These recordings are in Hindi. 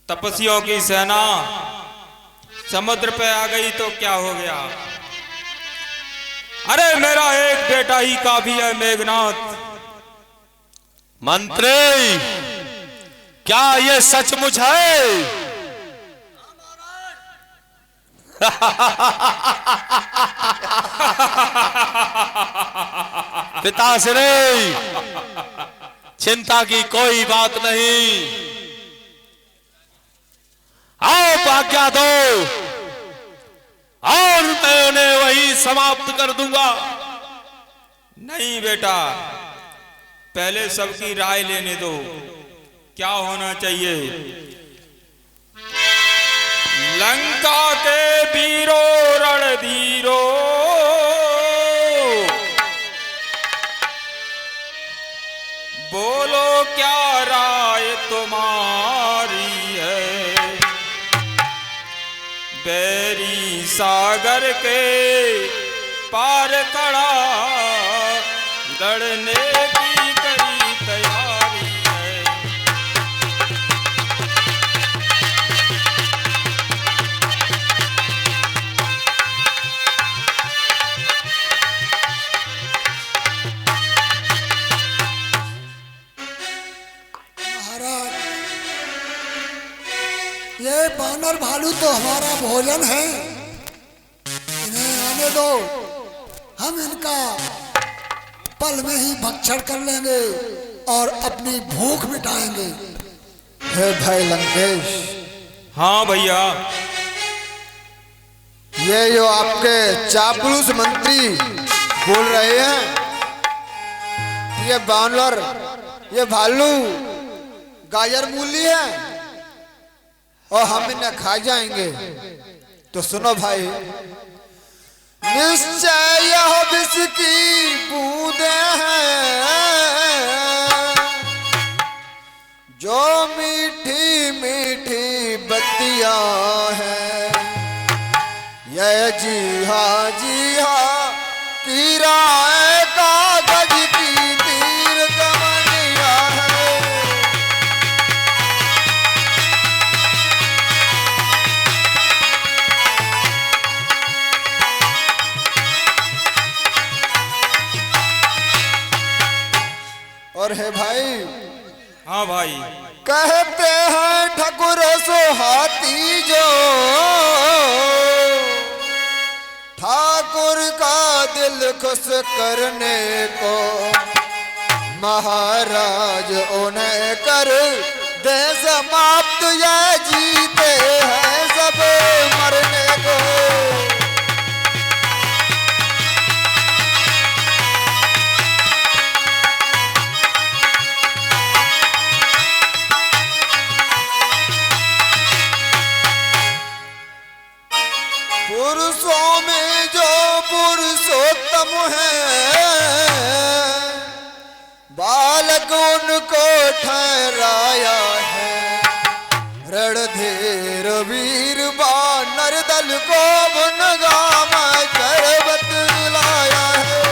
तपस्वियों की सेना समुद्र पे आ गई तो क्या हो गया? अरे मेरा एक बेटा ही काफी है मेघनाथ। मंत्री, क्या ये सचमुच है? पिताश्री, चिंता की कोई बात नहीं। आओ आज्ञा दो और मैं उन्हें वही समाप्त कर दूंगा। नहीं बेटा, पहले सबकी राय लेने दो, क्या होना चाहिए। लंका के वीरों रणधीरो, बोलो क्या राय तुम्हारी है। बैरी सागर के पार खड़ा लड़ने की करी तैयारी है। महाराज, ये बानर भालू तो हमारा भोजन है, इन्हें आने दो। हम इनका पल में ही भक्षण कर लेंगे और अपनी भूख मिटाएंगे। हे भाई लंकेश, हाँ भैया। ये जो आपके चापलूस मंत्री बोल रहे हैं, ये बानर, ये भालू गाजर मूली है और हम इन्हें खा जाएंगे। तो सुनो भाई, निश्चय यह विष की बूंदें हैं जो मीठी मीठी बत्तियां हैं। यह जी हाँ किराए कागज की तीर कमनिया है। और है भाई, हाँ भाई। कहते हैं ठकुर सुहाती जो ठाकुर का दिल खुश करने को महाराज उन्हें कर दे समाप्त। ये जीते हैं सब मरने को। पुरुषों में जो पुरुषोत्तम है, बालक उनको ठहराया है। रणधीर वीर बानर दल को बनगाम कर बतलाया है।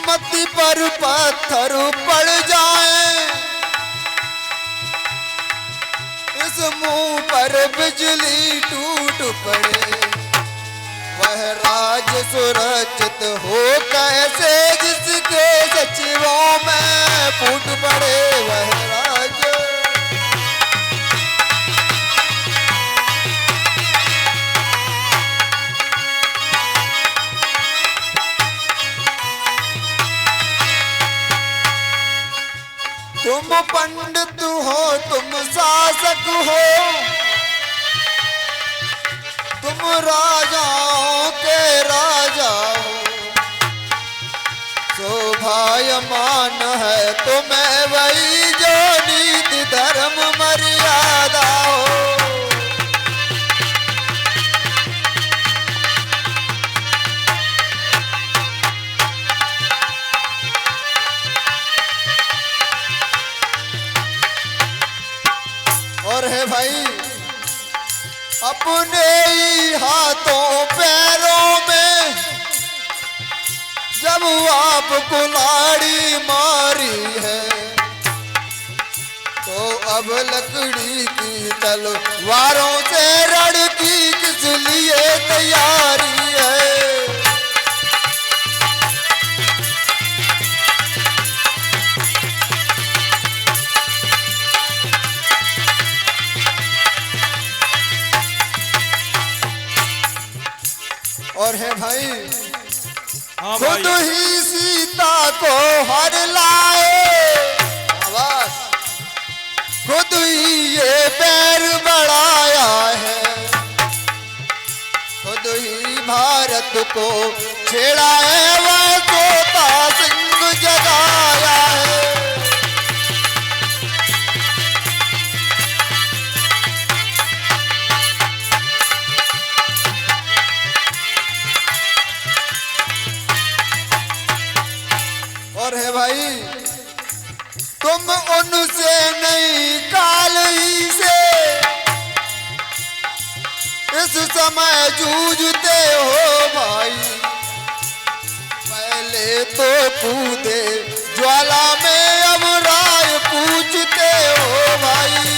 मति पर पत्थर पड़ जाए, इस मुंह पर बिजली टूट पड़े। वह राज सुरक्षित हो कैसे जिसके सचिवों में फूट पड़े। वह राज तुम पंडित हो, तुम शासक हो, तुम राजाओं के राजा हो। शोभायमान है तुम्हें वही जो नीति धर्म मर्यादा हो। और है भाई, अपने ही हाथों पैरों में जब आप कुल्हाड़ी मारी है तो अब लकड़ी की तलवारों से रण की किस लिए तैयारी है। और है भाई हाँ खुद भाई। ही सीता को हर लाए, आवाज खुद ही ये पैर बढ़ाया है, खुद ही भारत को छेड़ा है, वह तोता सिंह जगाया है। और है भाई तुम उनसे नहीं काल ही से इस समय जूझते हो भाई, पहले तो कूदे ज्वाला में अब राय पूछते हो भाई।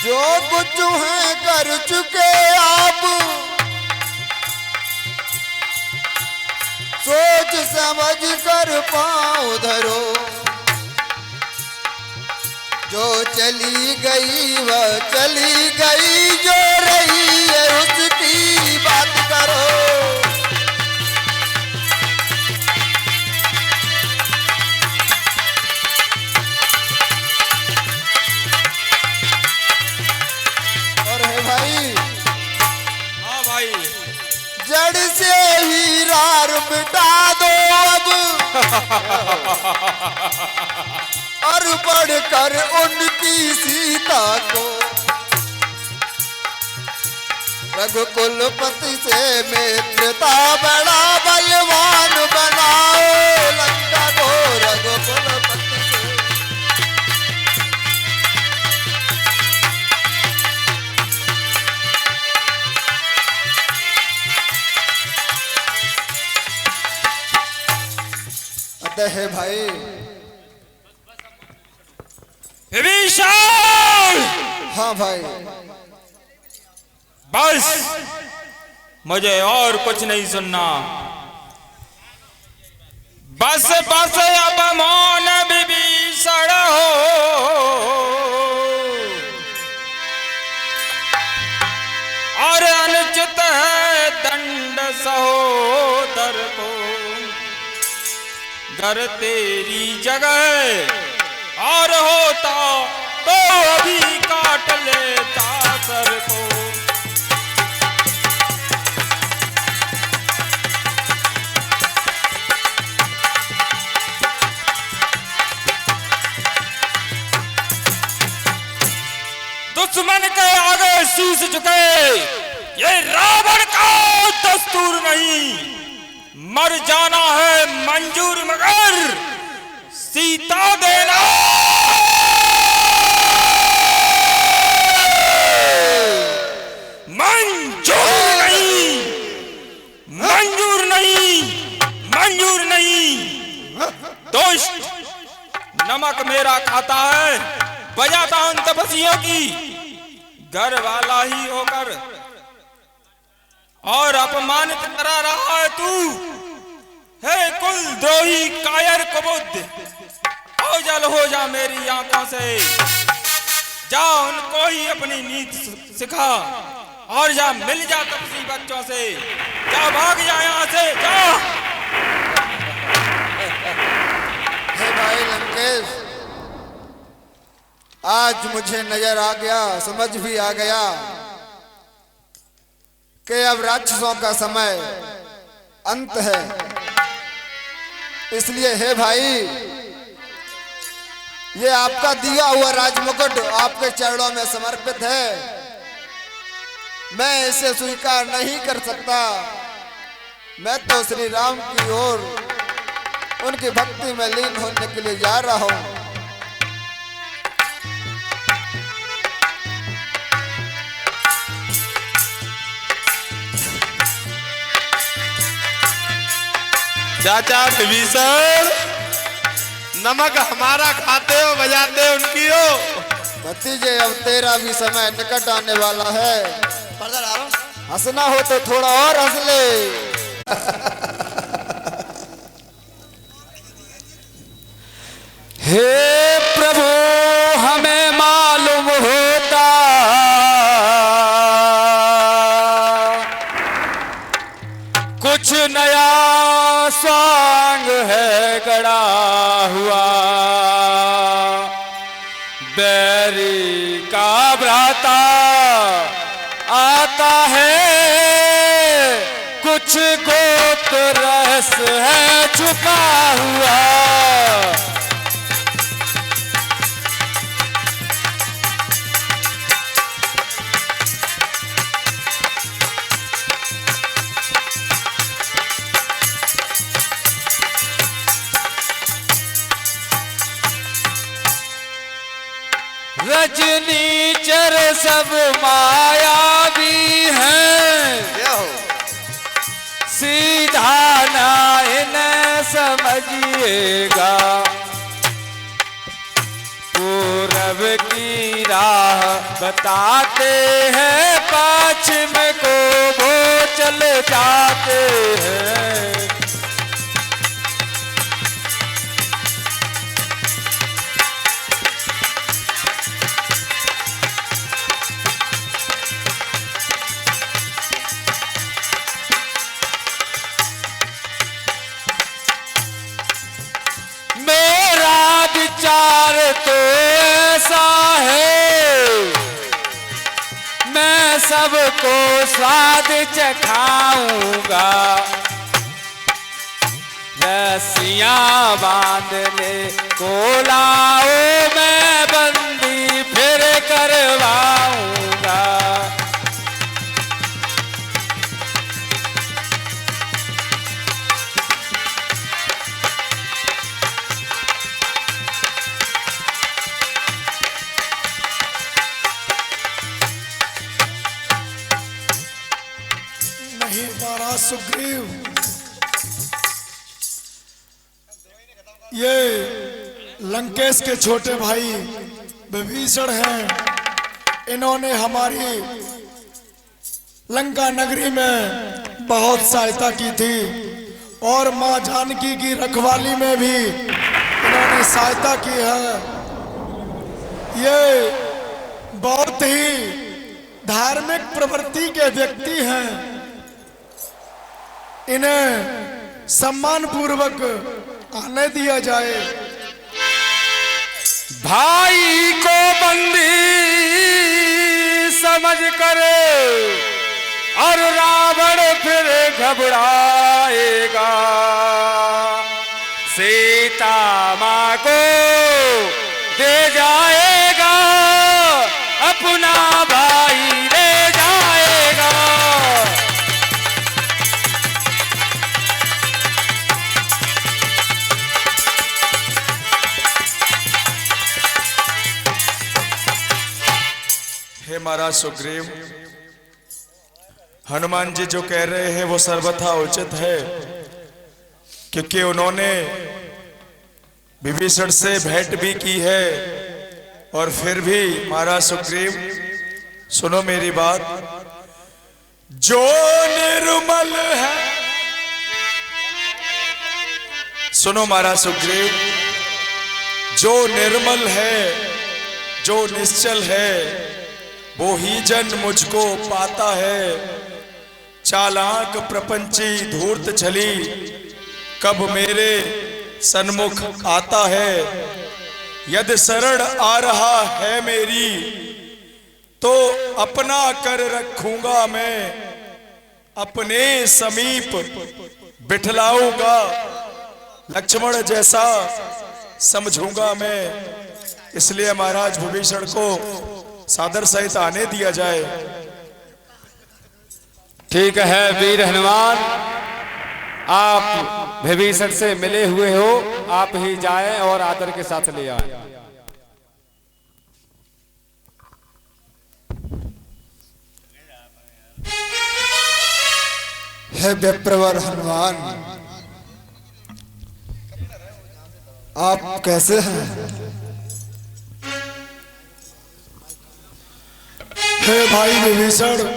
जो कुछ है कर चुके आप, सोच समझ कर पाँव धरो, जो चली गई वह चली गई, जो रही है उसकी बात करो। हाँ भाई। जड़ से ही रार मिटा दो अब और बढ़कर उनकी सीता को रघुकुलपति से मित्रता बड़ा बलवान बनाओ, लंका को रघुकुलपति से। है भाई विभीषण। हाँ भाई बस मुझे और कुछ नहीं सुनना, बस बस अब मौन विभीषण हो, और अनुचित है दंड सहोदर को, घर तेरी जगह और होता तो अभी काट लेता सर को। दुश्मन के आगे शीश झुके ये रावण का दस्तूर नहीं, मर जाना है मंजूर मगर सीता देना मंजूर नहीं, मंजूर नहीं, मंजूर नहीं। दुष्ट नमक मेरा खाता है, बजाता उन तपस्वियों की घर वाला ही होकर, और अपमानित करा रहा है तू। हे कुलद्रोही कायर कुबुद्ध, ओझल हो जा मेरी आंखों से, जा उनको ही अपनी नीति सिखा, और जा मिल जा तपस्वी बच्चों से, जा भाग जा यहाँ से जा। हे भाई लंकेश, आज मुझे नजर आ गया, समझ भी आ गया कि अब राक्षसों का समय अंत है। इसलिए हे भाई, ये आपका दिया हुआ राजमुकुट आपके चरणों में समर्पित है। मैं इसे स्वीकार नहीं कर सकता। मैं तो श्री राम की ओर उनकी भक्ति में लीन होने के लिए जा रहा हूँ। चाचा विभीषण, नमक हमारा खाते हो बजाते हो उनकी हो। भतीजे अब तेरा भी समय निकट आने वाला है। हंसना हो तो थोड़ा और हंस ले। हे प्रभु हमें मालूम होता कुछ नया स्वांग है गड़ा हुआ, बैरी का भ्राता आता है, कुछ गोत रस है छुपा हुआ। रजनीचर सब मायावी हैं, सीधा ना इन्हें समझिएगा। पूरब की राह बताते हैं, पश्चिम को वो चले जाते हैं। विचार तो ऐसा है, मैं सबको स्वाद चखाऊंगा। रस्सियां बांधने को लाओ, मैं बंदी फिर करवाऊंगा। महाराज सुग्रीव, ये लंकेश के छोटे भाई विभीषण हैं। इन्होंने हमारी लंका नगरी में बहुत सहायता की थी और मां जानकी की रखवाली में भी इन्होंने सहायता की है। ये बहुत ही धार्मिक प्रवृत्ति के व्यक्ति हैं। इन्हें सम्मान पूर्वक आने दिया जाए। भाई को बंदी समझ करे और रावण फिर घबराएगा। सीता माँ को दे जाएगा, अपना भाई ले जाएगा। हे महाराज सुग्रीव, हनुमान जी जो कह रहे हैं वो सर्वथा उचित है, क्योंकि उन्होंने विभीषण से भेंट भी की है। और फिर भी महाराज सुग्रीव सुनो मेरी बात, जो निर्मल है, सुनो महाराज सुग्रीव, जो निर्मल है, जो निश्चल है, वो ही जन मुझको पाता है। चालाक प्रपंची धूर्त छली कब मेरे सन्मुख आता है। यदि शरण आ रहा है मेरी, तो अपना कर रखूंगा मैं, अपने समीप बिठलाऊंगा। लक्ष्मण जैसा समझूंगा मैं। इसलिए महाराज विभीषण को सादर सहित आने दिया जाए। ठीक है वीर हनुमान, आप विभीषण से मिले हुए हो, आप ही जाएं और आदर के साथ ले आए। हे विप्रवर हनुमान, आप कैसे हैं? हे भाई विभीषण,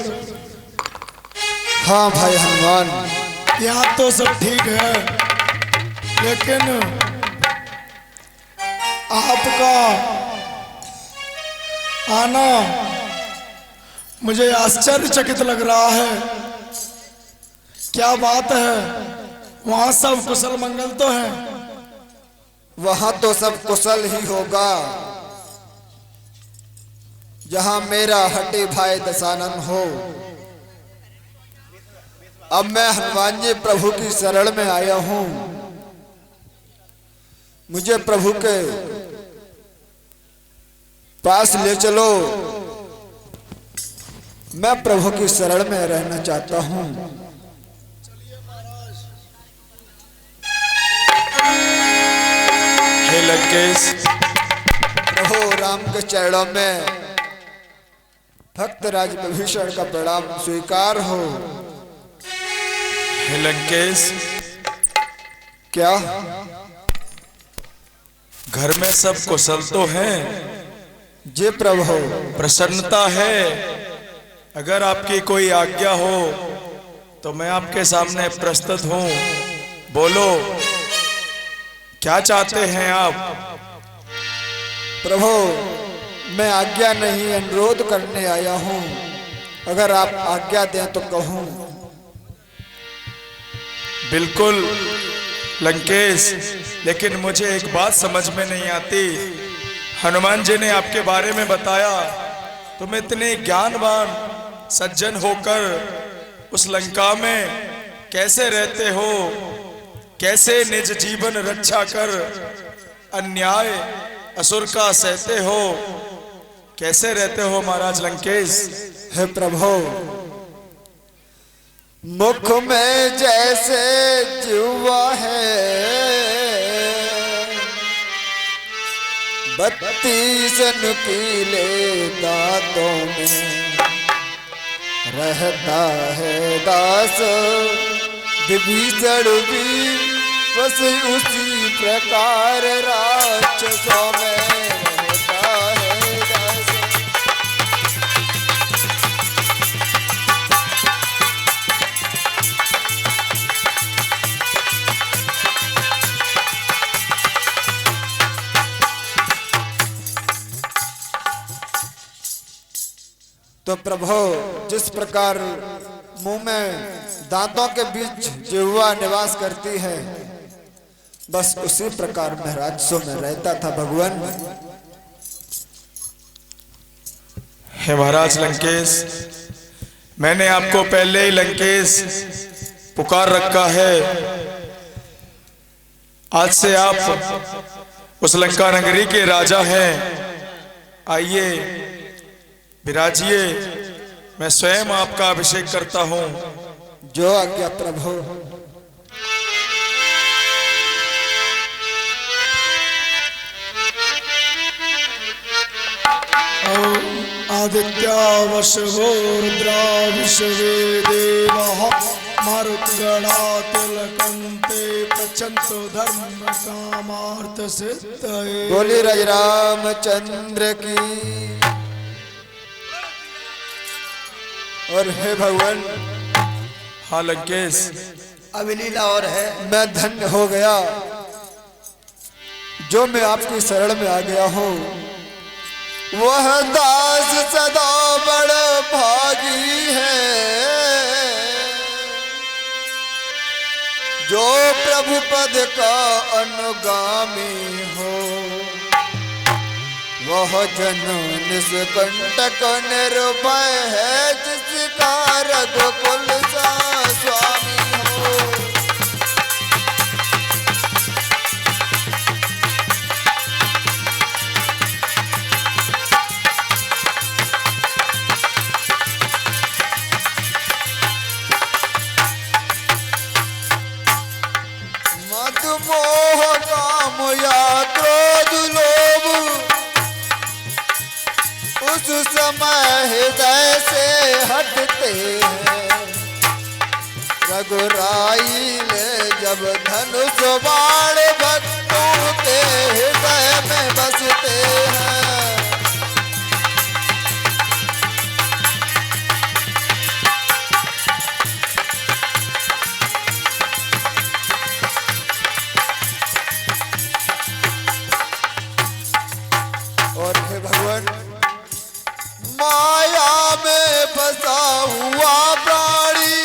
हाँ भाई हनुमान, यहाँ तो सब ठीक है, लेकिन आपका आना मुझे आश्चर्यचकित लग रहा है। क्या बात है? वहाँ सब कुशल मंगल तो है? वहां तो सब कुशल ही होगा जहां मेरा हटे भाई दशानन हो। अब मैं हनुमान जी प्रभु की शरण में आया हूं, मुझे प्रभु के पास ले चलो, मैं प्रभु की शरण में रहना चाहता हूं। हे लंकेश, प्रभु राम के चरणों में भक्त राज विभीषण का प्रणाम स्वीकार हो। हे लंकेश, क्या घर में सब कुशल तो हैं? जी प्रभु, प्रसन्नता है? अगर आपकी कोई आज्ञा हो तो मैं आपके सामने प्रस्तुत हूँ। बोलो, क्या चाहते हैं आप? प्रभु मैं आज्ञा नहीं अनुरोध करने आया हूँ, अगर आप आज्ञा दें तो कहूँ। बिल्कुल लंकेश, लेकिन मुझे एक बात समझ में नहीं आती। हनुमान जी ने आपके बारे में बताया, तुम इतने ज्ञानवान सज्जन होकर उस लंका में कैसे रहते हो? कैसे निज जीवन रक्षा कर अन्याय असुर का सहते हो? कैसे रहते हो महाराज लंकेश? हे प्रभु, मुख में जैसे जुआ है, 32 नुकीले दांतों में रहता है दास, विभीषण भी बस उसी प्रकार राक्षसों में रहता है दास। तो प्रभु, जिस प्रकार मुंह में दांतों के बीच जिह्वा निवास करती है, बस उसी प्रकार मैं राजसों में रहता था भगवान। हे महाराज लंकेश, मैंने आपको पहले ही लंकेश पुकार रखा है। आज से आप उस लंका नगरी के राजा हैं। आइए विराजिए, मैं स्वयं आपका अभिषेक करता हूँ। जो आज्ञा प्रभु। आदित्या वशवो रुद्रा विश्वे देवः मरुद्गणा तिलकन्ते प्रचंतो धर्म कामार्थ सिद्धये। बोली राज रामचंद्र की। और हे भगवान, हाँ लंकेश, अभी लीला और है। मैं धन्य हो गया जो मैं आपकी शरण में आ गया हूँ। वह दास सदा बड़ भागी है, जो प्रभु पद का अनुगामी हो। वह जन निष्कंटक निर्भय है, जिसका रघुकुल सा स्वामी हो। समय हृदय से हटते हैं। रघुराई ले जब धनुष बाण भक्तों के हृदय में बसते हैं। और हे भगवान, माया में फंसा हुआ प्राणी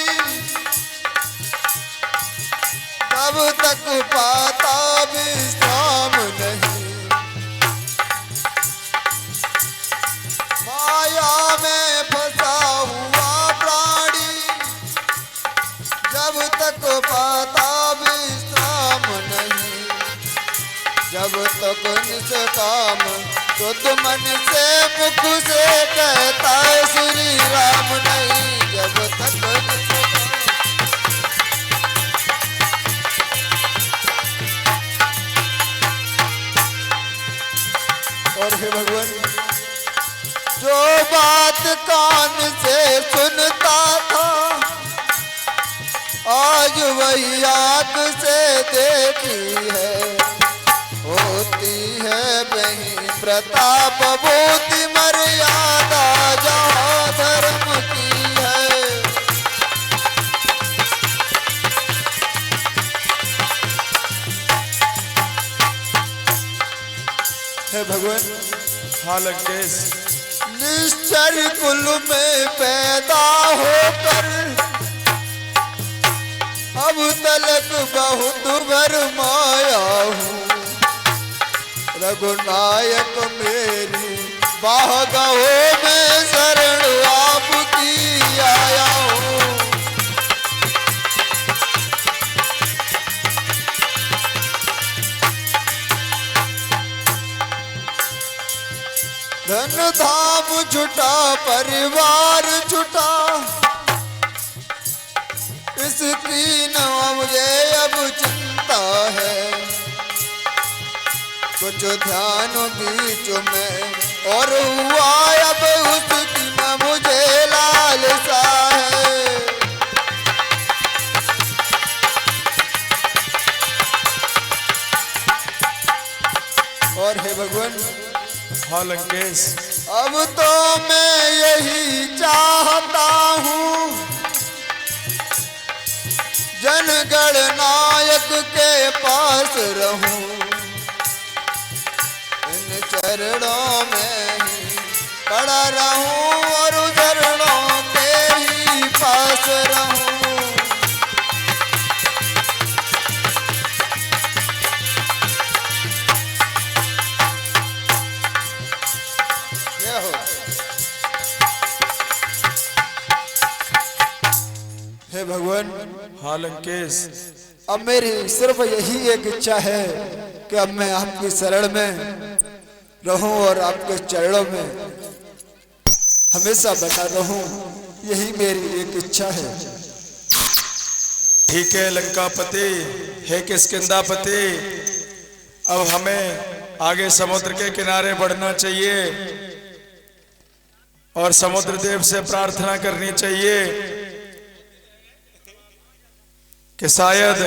तब तक पाता विश्राम नहीं। माया में फंसा हुआ प्राणी जब तक पाता विश्राम नहीं। जब तक निष्काम शुद्ध मन से मुख से कहता है श्री राम नहीं। जब तक निष्काम और हे भगवान, जो बात कान से सुनता था आज वही आँख से देखी है। होती है बही प्रताप बोती मर्यादा जहाँ धर्म की है। हे भगवान, हाँ लंकेश, निश्चर कुल में पैदा होकर अब तलक बहुत भरमाया हूँ। रघुनायक मेरी बाहों में शरण आपकी आया हूँ। धन धाम छुटा परिवार छुटा इसकी न मुझे अब चिंता है। कुछ ध्यान बीच में और हुआ अब उसकी न मुझे लालसा है। और हे भगवान, हाँ लंकेश, अब तो मैं यही चाहता हूँ जनगण नायक के पास रहूं। इन चरणों में ही पड़ा रहूं और चरणों के ही पास रहूं। ये हो हे भगवान, हाँ लंकेश, अब मेरी सिर्फ यही एक इच्छा है कि अब मैं आपकी शरण में रहूं और आपके चरणों में हमेशा बना रहूं। यही मेरी एक इच्छा है। ठीक है लंकापति, हे किष्किंधापति, अब हमें आगे समुद्र के किनारे बढ़ना चाहिए और समुद्र देव से प्रार्थना करनी चाहिए कि शायद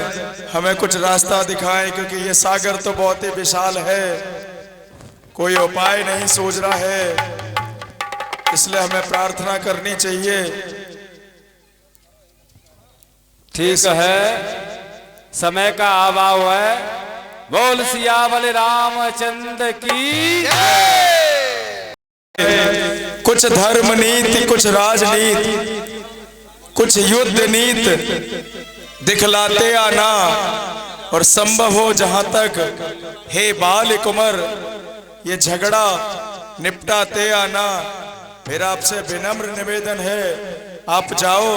हमें कुछ रास्ता दिखाए, क्योंकि ये सागर तो बहुत ही विशाल है, कोई उपाय नहीं सूझ रहा है, इसलिए हमें प्रार्थना करनी चाहिए। ठीक है, समय का अभाव है। बोल सियावल रामचंद्र की। कुछ धर्म नीति, कुछ राजनीति, कुछ युद्ध नीति दिखलाते आना, और संभव हो जहां तक हे बाल कुंवर ये झगड़ा निपटाते आना। फिर आपसे विनम्र निवेदन है, आप जाओ,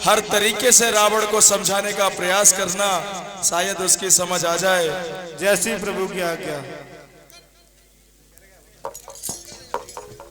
हर तरीके से रावण को समझाने का प्रयास करना, शायद उसकी समझ आ जाए। जैसी प्रभु की आज्ञा।